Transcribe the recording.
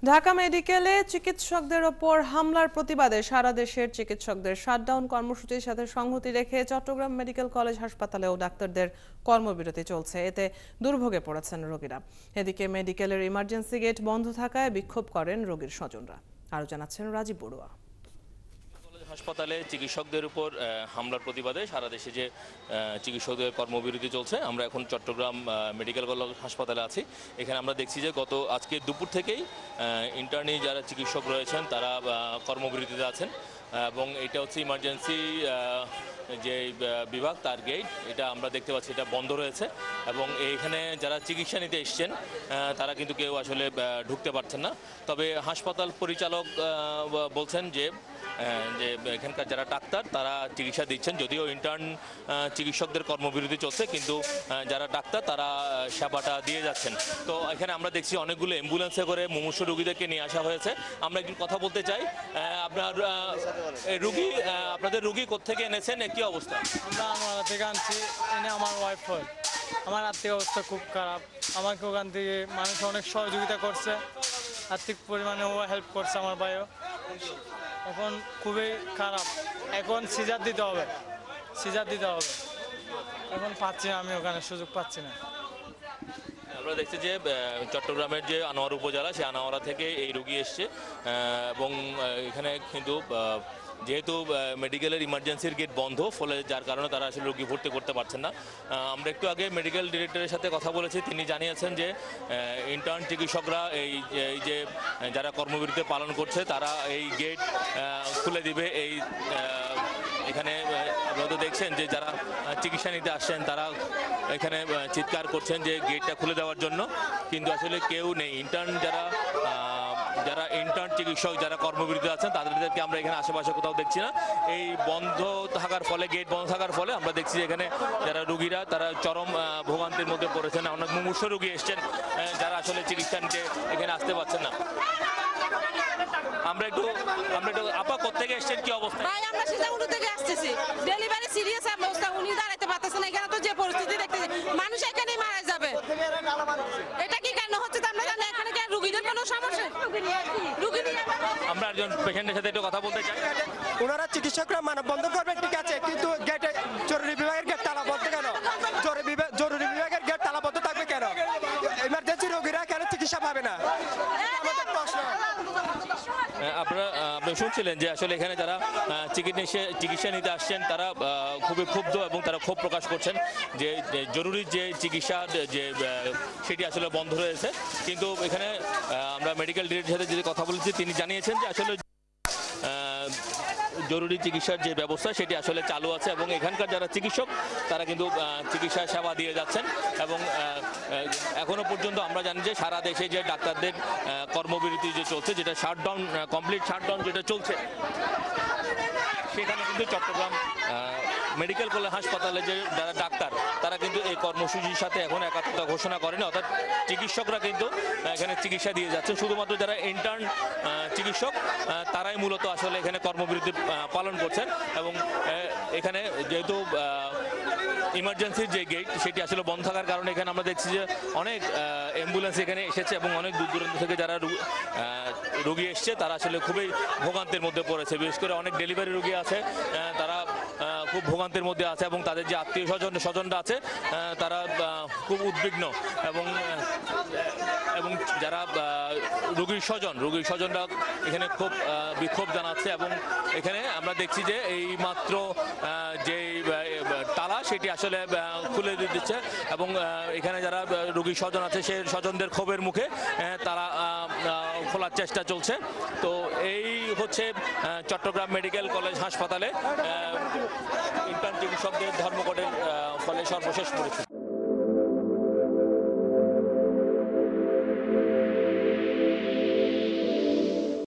ঢাকা মেডিকেলে চিকিৎসকদের ওপর হামলার প্রতিবাদে সারা দেশের চিকিৎসকদের শাটডাউন কর্মসূচির সাথে সংহতি রেখে চট্টগ্রাম মেডিকেল কলেজ হাসপাতালেও ডাক্তারদের কর্মবিরতি চলছে। এতে দুর্ভোগে পড়েছেন রোগীরা। এদিকে মেডিকেলের ইমার্জেন্সি গেট বন্ধ থাকায় বিক্ষোভ করেন রোগীর স্বজনরা। আরও জানাচ্ছেন রাজীব বড়ুয়া। হাসপাতালে চিকিৎসকদের উপর হামলার প্রতিবাদে সারা দেশে যে চিকিৎসকদের কর্মবিরতি চলছে, আমরা এখন চট্টগ্রাম মেডিকেল কলেজ হাসপাতালে আছি। এখানে আমরা দেখছি যে আজকে দুপুর থেকেই ইন্টার্নি যারা চিকিৎসক রয়েছেন তারা কর্মবিরতিতে আছেন এবং এটা হচ্ছে ইমার্জেন্সি যে বিভাগ তার গেট, এটা আমরা দেখতে পাচ্ছি এটা বন্ধ রয়েছে এবং এইখানে যারা চিকিৎসা নিতে এসছেন তারা কিন্তু কেউ আসলে ঢুকতে পারছেন না। তবে হাসপাতাল পরিচালক বলছেন যে এখানকার যারা ডাক্তার তারা চিকিৎসা দিচ্ছেন, যদিও ইন্টার্ন চিকিৎসকদের কর্মবিরতি চলছে, কিন্তু যারা ডাক্তার তারা সেবাটা দিয়ে যাচ্ছেন। তো এখানে আমরা দেখছি অনেকগুলো অ্যাম্বুলেন্সে করে মুমূর্ষু রোগীদেরকে নিয়ে আসা হয়েছে। আমরা একটু কথা বলতে চাই। আপনাদের রুগী কোত্থেকে এনেছেন, কি অবস্থা? আমরা আমার থেকে আনছি, এনে আমার ওয়াইফ হয়। আমার আর্থিক অবস্থা খুব খারাপ। আমাকে ওখান থেকে মানুষ অনেক সহযোগিতা করছে, আর্থিক পরিমাণে ও হেল্প করছে আমার ভাইও। এখন খুবই খারাপ, এখন সিজার দিতে হবে। এখন পাচ্ছি না, আমি ওখানে সুযোগ পাচ্ছি না। আমরা দেখছি যে চট্টগ্রামের যে আনোয়ারা উপজেলা, সেই আনোয়ারা থেকে এই রোগী এসছে এবং এখানে কিন্তু যেহেতু মেডিকেলের ইমার্জেন্সির গেট বন্ধ, ফলে যার কারণে তারা আসলে রোগী ভর্তি করতে পারছেন না। আমরা একটু আগে মেডিকেল ডিরেক্টরের সাথে কথা বলেছি, তিনি জানিয়েছেন যে ইন্টার্ন চিকিৎসকরা এই যে যারা কর্মবিরতি পালন করছে তারা এই গেট খুলে দিবে। এখানে আপনারা তো দেখছেন যে যারা চিকিৎসা নিতে আসছেন তারা এখানে চিৎকার করছেন যে গেটটা খুলে দেওয়ার জন্য, কিন্তু আসলে কেউ নেই। যারা ইন্টার্ন চিকিৎসক যারা কর্মবিরতি আছেন তাদেরকে আমরা এখানে আশেপাশে কোথাও দেখছি না। এই বন্ধ থাকার ফলে, গেট বন্ধ থাকার ফলে আমরা দেখছি এখানে যারা রুগীরা তারা চরম ভোগান্তির মধ্যে পড়েছেন। অনেক মুমূর্ষু রুগী এসছেন যারা আসলে চিকিৎসা নিতে এখানে আসতে পারছেন না। আমরা একটু আপা কোত্থেকে এসেছেন, কি অবস্থা? ভাই আমরা সিজাগুলো থেকে আসতেছি, ডেলিভারি সিরিয়াস অবস্থা, উনি দাঁড়াতে পারতেছেন না। এখানে তো যে পরিস্থিতি দেখতেছি, মানুষ এখানেই মারা যাবে। এটা কি কেন হচ্ছে তা আমরা জানি। এখানে কি রোগীদের কোনো সমস্যা? রোগী নিয়ে আমরা একজন পেশেন্টের সাথে একটু কথা বলতে চাই। ওনারা চিকিৎসকরা মানববন্ধন করবেন, ঠিক আছে, কিন্তু গেটে জরুরি বিভাগের গেট তালাবদ্ধ কেন? জরুরি বিভাগের গেট তালাবদ্ধ থাকবে কেন? ইমার্জেন্সি রোগীরা কেন চিকিৎসা পাবে না? আমাদের প্রশ্ন। আপনি শুনছিলেন যে আসলে এখানে যারা চিকিৎসা নিতে আসছেন তারা খুবই ক্ষুব্ধ এবং তারা ক্ষোভ প্রকাশ করছেন যে জরুরি যে চিকিৎসা সেটি আসলে বন্ধ রয়েছে। কিন্তু এখানে আমরা মেডিকেল ডিরেক্টরের সাথে যে কথা বলেছি, তিনি জানিয়েছেন যে আসলে জরুরি চিকিৎসার যে ব্যবস্থা সেটি আসলে চালু আছে এবং এখানকার যারা চিকিৎসক তারা কিন্তু চিকিৎসা সেবা দিয়ে যাচ্ছেন। এবং এখনো পর্যন্ত আমরা জানি যে সারা দেশে যে ডাক্তারদের কর্মবিরতি যে চলছে, যেটা কমপ্লিট শাটডাউন যেটা চলছে, সেখানে কিন্তু চট্টগ্রাম মেডিকেল কলেজ হাসপাতালে যে যারা ডাক্তার তারা কিন্তু এই কর্মসূচির সাথে এখন একাত্মতা ঘোষণা করেনি, অর্থাৎ চিকিৎসকরা কিন্তু এখানে চিকিৎসা দিয়ে যাচ্ছে। শুধুমাত্র যারা ইন্টার্ন চিকিৎসক তারাই মূলত আসলে এখানে কর্মবিরতি পালন করছেন। এবং এখানে যেহেতু ইমার্জেন্সির যে গেট সেটি আসলে বন্ধ থাকার কারণে এখানে আমরা দেখছি যে অনেক অ্যাম্বুলেন্স এখানে এসেছে এবং অনেক দূর দূরান্ত থেকে যারা রোগী এসছে তারা আসলে খুবই ভোগান্তির মধ্যে পড়েছে। বিশেষ করে অনেক ডেলিভারি রোগী আছে, তারা খুব ভোগান্তির মধ্যে আছে এবং তাদের যে আত্মীয় স্বজনরা আছে তারা খুব উদ্বিগ্ন এবং যারা রোগীর স্বজনরা এখানে খুব বিক্ষোভ জানাচ্ছে। এবং এখানে আমরা দেখছি যে এই মাত্র যে তালা সেটি আসলে খুলে দিচ্ছে এবং এখানে যারা রোগীর স্বজন আছে সেই স্বজনদের ক্ষোভের মুখে তারা খোলার চেষ্টা চলছে। তো এই হচ্ছে চট্টগ্রাম মেডিকেল কলেজ হাসপাতালে ইন্টার্ন চিকিৎসকদের ধর্মঘটের ফলে সর্বশেষ পরিস্থিতি।